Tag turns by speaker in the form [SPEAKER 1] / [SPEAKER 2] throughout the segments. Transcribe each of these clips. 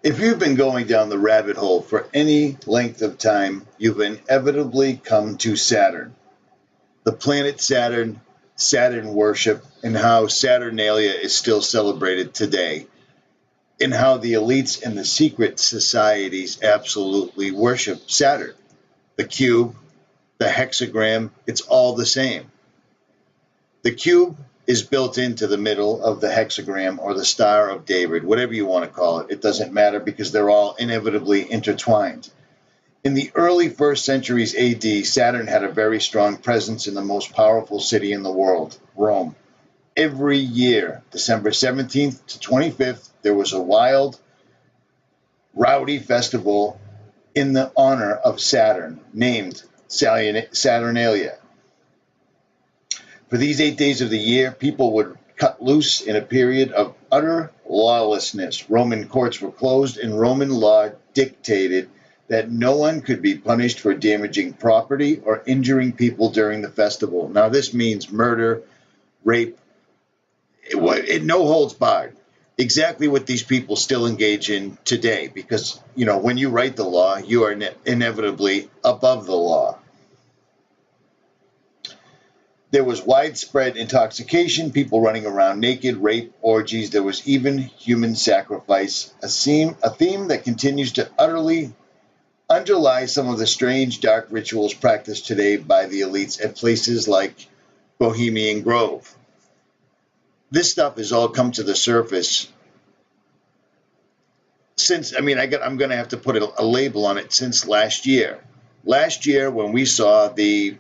[SPEAKER 1] If you've been going down the rabbit hole for any length of time, you've inevitably come to Saturn. The planet Saturn, Saturn worship, and how Saturnalia is still celebrated today, and how the elites and the secret societies absolutely worship Saturn. The cube, the hexagram, it's all the same. The cube is built into the middle of the hexagram or the Star of David, whatever you want to call it. It doesn't matter because they're all inevitably intertwined. In the early first centuries AD, Saturn had a very strong presence in the most powerful city in the world, Rome. Every year, December 17th to 25th, there was a wild, rowdy festival in the honor of Saturn, named Saturnalia. For these 8 days of the year, people would cut loose in a period of utter lawlessness. Roman courts were closed, and Roman law dictated that no one could be punished for damaging property or injuring people during the festival. Now, this means murder, rape, no holds barred. Exactly what these people still engage in today, because, when you write the law, you are inevitably above the law. There was widespread intoxication, people running around naked, rape, orgies. There was even human sacrifice, a theme that continues to utterly underlie some of the strange, dark rituals practiced today by the elites at places like Bohemian Grove. This stuff has all come to the surface since, I'm going to have to put a label on it, since last year. Last year, when we saw the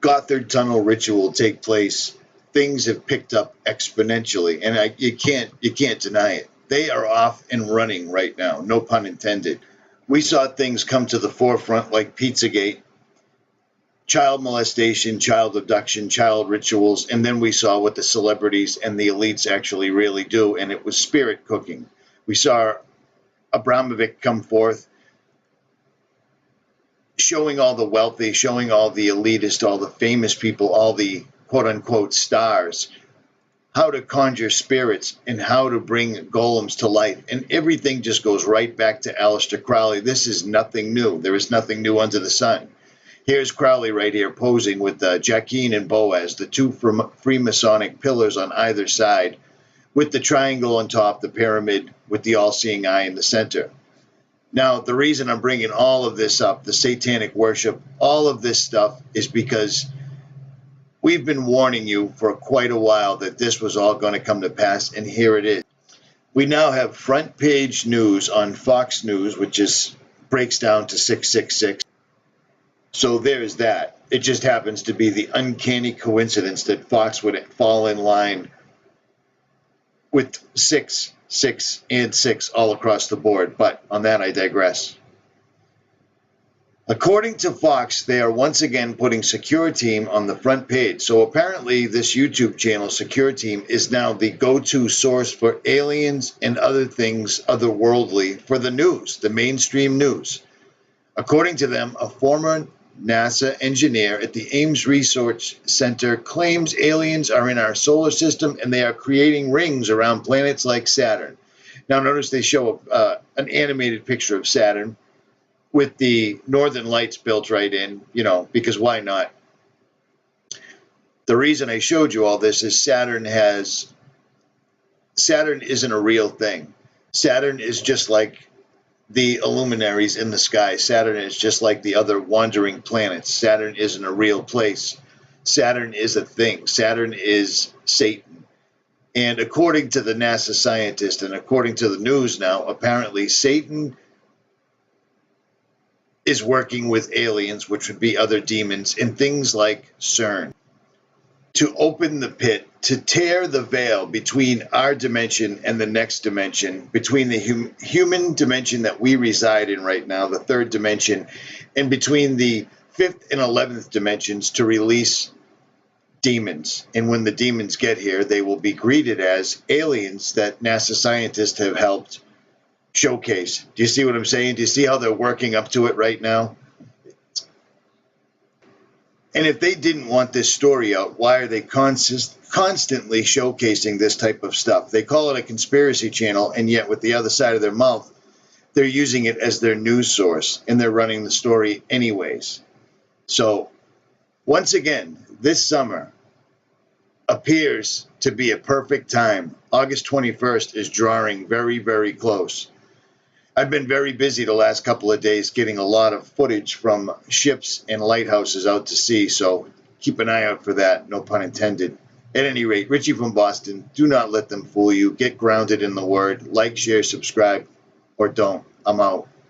[SPEAKER 1] Gotthard Tunnel ritual take place, things have picked up exponentially, and you can't deny it. They are off and running right now, no pun intended. We saw things come to the forefront like Pizzagate, child molestation, child abduction, child rituals, and then we saw what the celebrities and the elites actually really do, and it was spirit cooking. We saw 𝗦𝗵𝗿𝗆 come forth, showing all the wealthy, showing all the elitist, all the famous people, all the quote-unquote stars, how to conjure spirits and how to bring golems to life. And everything just goes right back to Aleister Crowley. This is nothing new. There is nothing new under the sun. Here's Crowley right here posing with 𝗲𝗂𝗆𝗋 and Boaz, the two Freemasonic pillars on either side, with the triangle on top, the pyramid, with the all-seeing eye in the center. Now, the reason I'm bringing all of this up, the satanic worship, all of this stuff, is because we've been warning you for quite a while that this was all going to come to pass, and here it is. We now have front page news on Fox News, which breaks down to 666. So there's that. It just happens to be the uncanny coincidence that Fox would fall in line with 6, 6, and 6 all across the board. But on that, I digress. According to Fox, they are once again putting Secure Team on the front page. So apparently this YouTube channel, Secure Team, is now the go-to source for aliens and other things otherworldly for the news, the mainstream news. According to them, a former NASA engineer at the Ames Research Center claims aliens are in our solar system and they are creating rings around planets like Saturn. Now notice they show an animated picture of Saturn with the northern lights built right in, because why not? The reason I showed you all this is Saturn isn't a real thing. Saturn is just like the luminaries in the sky. Saturn is just like the other wandering planets. Saturn isn't a real place. Saturn is a thing. Saturn is Satan. And according to the NASA scientist and according to the news now, apparently Satan is working with aliens, which would be other demons, in things like CERN, to open the pit, to tear the veil between our dimension and the next dimension, between the human dimension that we reside in right now, the third dimension, and between the 5th and 11th dimensions, to release demons. And when the demons get here, they will be greeted as aliens that NASA scientists have helped showcase. Do you see what I'm saying? Do you see how they're working up to it right now? And if they didn't want this story out, why are they constantly showcasing this type of stuff? They call it a conspiracy channel, and yet with the other side of their mouth, they're using it as their news source, and they're running the story anyways. So, once again, this summer appears to be a perfect time. August 21st is drawing very, very close. I've been very busy the last couple of days getting a lot of footage from ships and lighthouses out to sea, so keep an eye out for that, no pun intended. At any rate, Richie from Boston, do not let them fool you. Get grounded in the Word. Like, share, subscribe, or don't. I'm out.